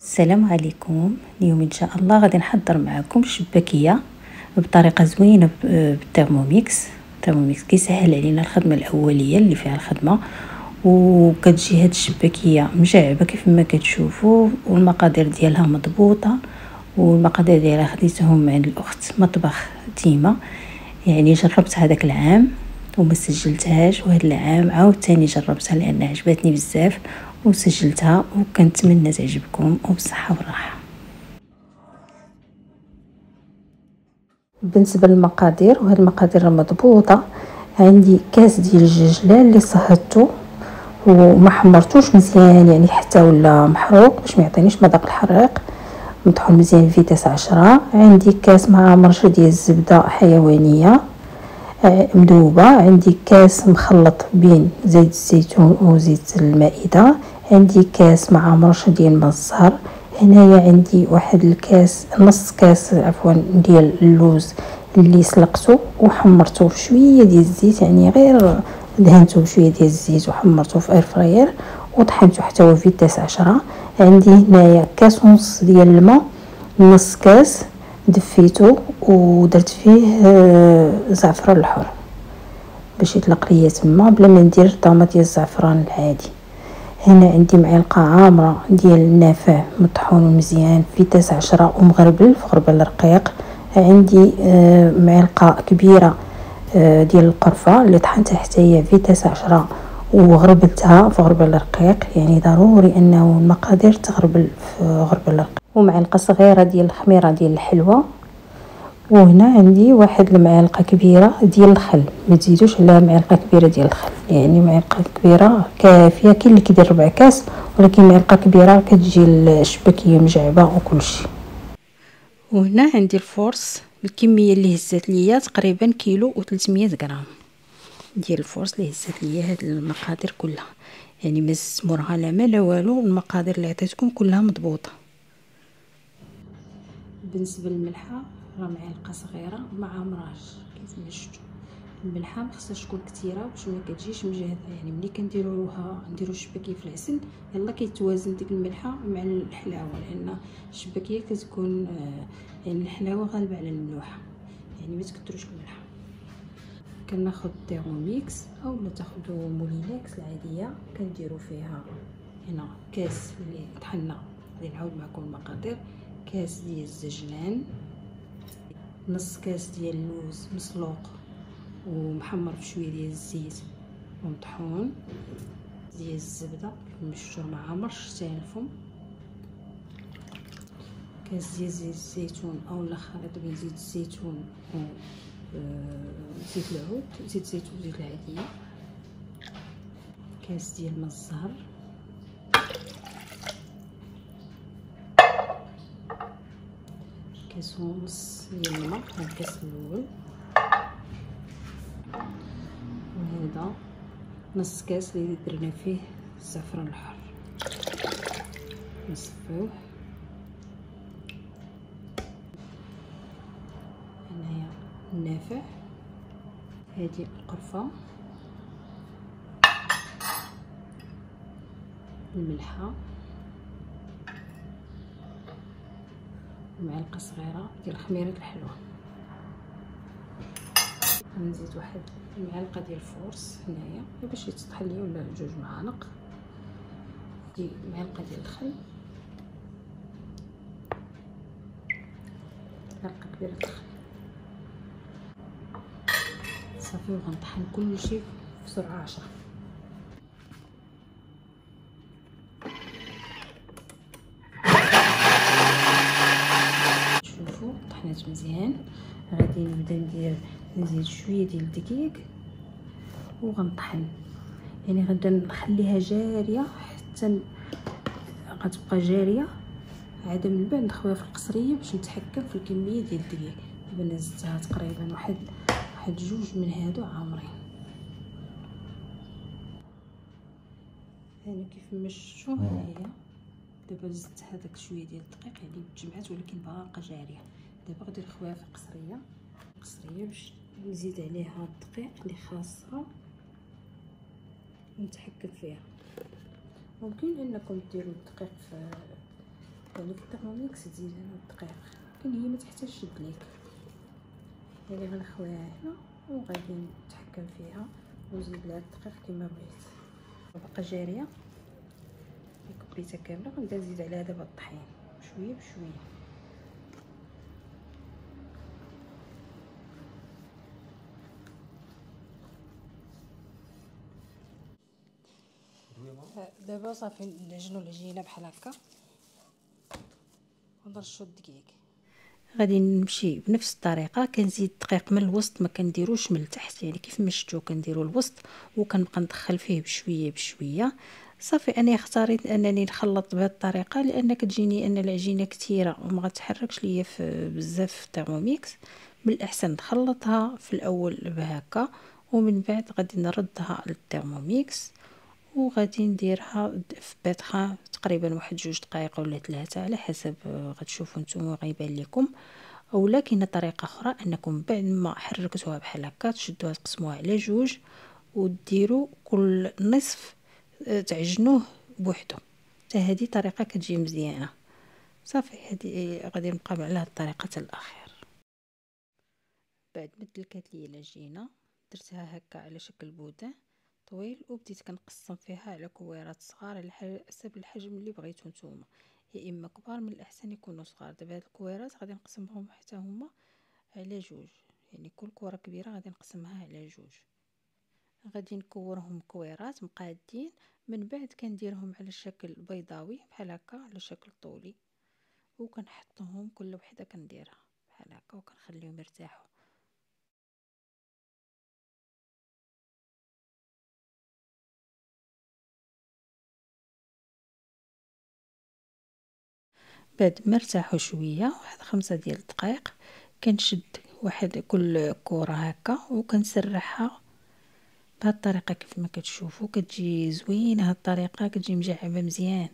السلام عليكم. اليوم ان شاء الله غادي نحضر معكم شباكيه بطريقه زوينه بالثيرموميكس. الثيرموميكس كيسهل علينا الخدمه الاوليه اللي فيها الخدمه، وكتجي هاد الشباكيه مجعبه كيف ما كتشوفوا، والمقادير ديالها مضبوطه، والمقادير ديالها خديتهم من عند الاخت مطبخ ديما. يعني جربت هذاك العام وما سجلتهاش، وهذا العام عاوتاني جربتها لان عجبتني بزاف وسجلتها، وكنتمنى تعجبكم وبصحه وراحه. بالنسبه للمقادير، وهاد المقادير مضبوطه. عندي كاس ديال الجلجلان اللي صهدته وما حمرتوش مزيان، يعني حتى ولا محروق باش ما يعطينيش مذاق الحريق، مطحون مزيان فيتاس 10. عندي كاس مع مرشه ديال الزبده حيوانيه مذوبه. عندي كاس مخلط بين زيت الزيتون وزيت المائده. عندي كاس مع مرشه ديال الماء الزهر. هنايا عندي واحد الكاس، نص كاس عفوا، ديال اللوز اللي سلقته وحمرته بشويه ديال الزيت، يعني غير دهنته بشويه ديال الزيت وحمرته في اير فراير وطحنته حتى هو فيتاس 10. عندي هنايا كاس ونص ديال الماء، نص كاس دفيته ودرت فيه زعفران الحر باش يطلق ليا تما بلا ما ندير طامه ديال الزعفران العادي. هنا عندي معلقه عامره ديال النافع مطحون مزيان فيتاس 10 ومغربل في غربل رقيق. عندي معلقه كبيره ديال القرفه اللي طحنتها حتى هي فيتاس 10 وغربلتها في غربل رقيق، يعني ضروري انه المقادير تغربل في غربل رقيق. ومعلقه صغيره ديال الخميره ديال الحلوه. وهنا عندي واحد المعلقه كبيره ديال الخل، ما تزيدوش على معلقه كبيره ديال الخل، يعني معلقه كبيره كافيه. كاين اللي كيدير 4 كاس، ولكن معلقه كبيره كتجي الشباكيه مجعبه وكلشي. وهنا عندي الفورس، الكميه اللي هزات ليا تقريبا كيلو و300 غرام ديال الفورس اللي هزات ليا هاد المقادير كلها، يعني ما زدت مرها لا ما لا والو، المقادير اللي عطيتكم كلها مضبوطه. بالنسبه للملحه راه معلقه صغيره مع مراج كيف ما شفتوا. الملحه ما خصهاش تكون كثيره باش ما كتجيش مجهده، يعني ملي كنديروها نديرو الشباكيه في العسل يلا كيتوازن ديك الملحه مع الحلاوه، لان الشباكيه كتكون يعني الحلاوه غالبه على الملوحه، يعني ما تكثروش الملحه. كناخذ تيرموميكس اولا تاخذوا مولينكس العاديه، كنديروا فيها هنا كاس اللي طحنا. غادي نعاود معكم المقادير: كاس ديال الزجلان، نص كاس ديال اللوز مسلوق ومحمر بشويه ديال الزيت ومطحون، ديال الزبده كما شفتوا مع مرش تاع الفم، كاس ديال زيت الزيتون اولا خليط بين زيت الزيتون و زيت العود، زيت الزيتون وزيت العاديه، كاس ديال الماء الزهر، كاس ونص ديال الماء هاد الكاس الاول، وهذا نص كاس اللي درنا فيه الزعفران الحر نصفوه. هنايا النافع، هذه القرفه، الملحه، معلقه صغيره ديال خميره الحلوه. غنزيد واحد المعلقه ديال الفورس هنايا باش يتطحن لي، ولا 2 معالق دي معلقه ديال الخل، معلقه كبيره ديال الخل صافي. وغنطحن كلشي في سرعه 10. شوفوا طحنات مزيان. غادي نبدا نزيد شويه ديال الدقيق وغنطحن، يعني غنبدا نخليها جاريه حتى غتبقى جاريه، عاد من بعد نخويها في القصريه باش نتحكم في الكميه ديال الدقيق. دابا زدتها تقريبا واحد 2 من هادو عامرين. هنا كيف ما شفتوا هي دابا زدت هذاك شويه ديال الدقيق، يعني تجمعات ولكن باقا جاريه. دابا غادي نخويها في القصريه باش نزيد عليها الدقيق اللي خاصها ونتحكم فيها. ممكن انكم ديروا الدقيق يعني في الترموميكس تزيد الدقيق، لكن هي ما تحتاجش تشد ليك. يعني غنخويها هنا وغادي نتحكم فيها ونزيد لها الدقيق كما بغيت. باقا جاريه كبيتها كامله، غنبدا نزيد عليها دابا الطحين شويه بشويه. دابا صافي نعجنوا العجينه بحال هكا ونرشوا الدقيق. غادي نمشي بنفس الطريقه، كنزيد الدقيق من الوسط ما كنديروش من التحت، يعني كيف ما شفتوا كنديروا الوسط وكنبقى ندخل فيه بشويه بشويه. صافي انا اختاريت انني نخلط بهذه الطريقه لان كتجيني ان العجينه كثيره وما غتحركش ليا في بزاف في الترموميكس. من الاحسن نخلطها في الاول بهكا ومن بعد غادي نردها للترموميكس وغادي نديرها في باتخا تقريبا واحد 2 دقائق ولا 3 على حسب غتشوفوا نتوما غيبان لكم. اولا كاينه طريقه اخرى انكم بعد ما حركتوها بحال هكا تشدوها تقسموها على 2 وديروا كل نصف تعجنوه بوحدو، حتى هذه طريقه كتجي مزيانه. صافي هذه غادي نبقى على هذه الطريقه حتى الاخير. بعد ما دلكات لي العجينه درتها هكا على شكل بودان طويل وبديت كنقسم فيها على كويرات صغار على حسب الحجم اللي بغيتو نتوما، يا اما كبار من الاحسن يكونوا صغار. دابا هاد الكويرات غادي نقسمهم حتى هما على 2، يعني كل كره كبيره غادي نقسمها على 2. غادي نكورهم كويرات مقادين، من بعد كنديرهم على شكل بيضاوي بحال هكا على شكل طولي وكنحطهم كل وحده كنديرها بحال هكا وكنخليهم يرتاحوا. بعد ما ارتاحوا شويه واحد 5 ديال الدقائق كنشد واحد كل كره هكا وكنسرحها بهذه الطريقه كيف ما كتشوفوا. كتجي زوينه هذه الطريقه، كتجي مجعبه مزيان.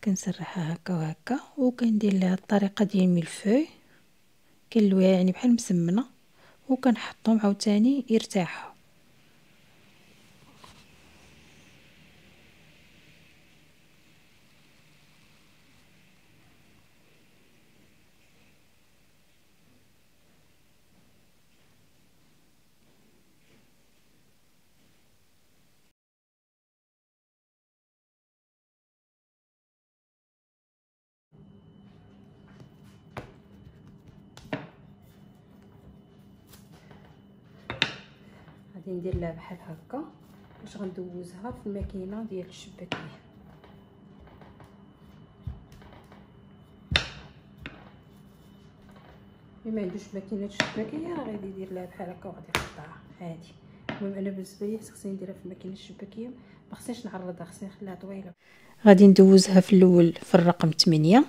كنسرحها هكا وهكا وكندير لها الطريقه ديال ميلفوي كنلويها يعني بحال مسمنه وكنحطهم عاوتاني يرتاحوا. غادي ندير لها بحال هكا باش غندوزها في الماكينه ديال الشباكيه. اللي ما عندوش ماكينه الشباكيه راه غادي يدير لها بحال هكا وغادي يقطعها عادي. المهم انا بالنسبه لي خصني نديرها في الماكينه الشباكيه، ما خصنيش نعرضها، خصني نخليها طويله. غادي ندوزها في الاول في الرقم 8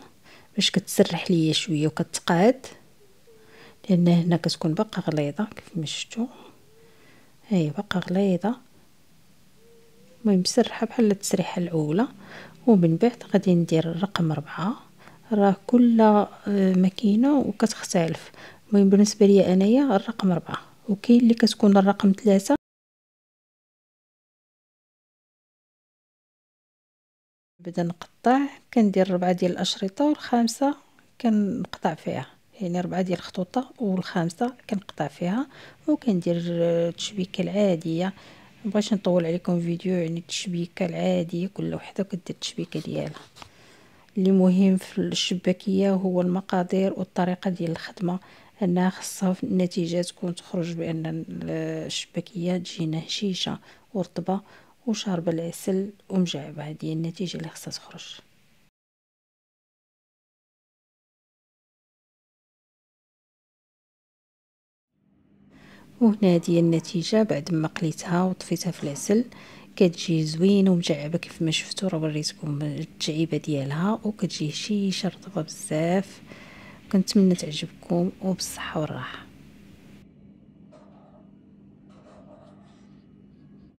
باش كتسرح ليا شويه وكتقاد، لان هنا كتكون باقا غليظه كيف ما شفتوا. هي باقا غليظه، المهم سرحها بحال التسريحه الاولى. ومن بعد غادي ندير الرقم 4. راه كل ماكينه وكتختلف، المهم بالنسبه لي انايا الرقم 4، وكاين اللي كتكون الرقم 3. نبدا نقطع، كندير 4 ديال الاشرطه والخامسه كنقطع فيها، يعني 4 ديال الخطوطه والخامسه كنقطع فيها وكندير التشبيكه العاديه. مبغيتش نطول عليكم فيديو، يعني التشبيكه العاديه كل وحده كدير التشبيكه ديالها. اللي مهم في الشباكيه هو المقادير والطريقه ديال الخدمه، انها خاصها النتيجه تكون تخرج بان الشباكيه تجينا هشيشه ورطبه وشاربه العسل ومجعبه. هذه هي النتيجه اللي خاصها تخرج. وهنا هذه النتيجه بعد ما قليتها وطفيتها في العسل، كتجي زوينه ومجعبه كيف ما شفتوا. راه وريتكم التجعيبه ديالها وكتجي هشيشه رطبه بزاف. كنتمنى تعجبكم وبالصحه والراحه.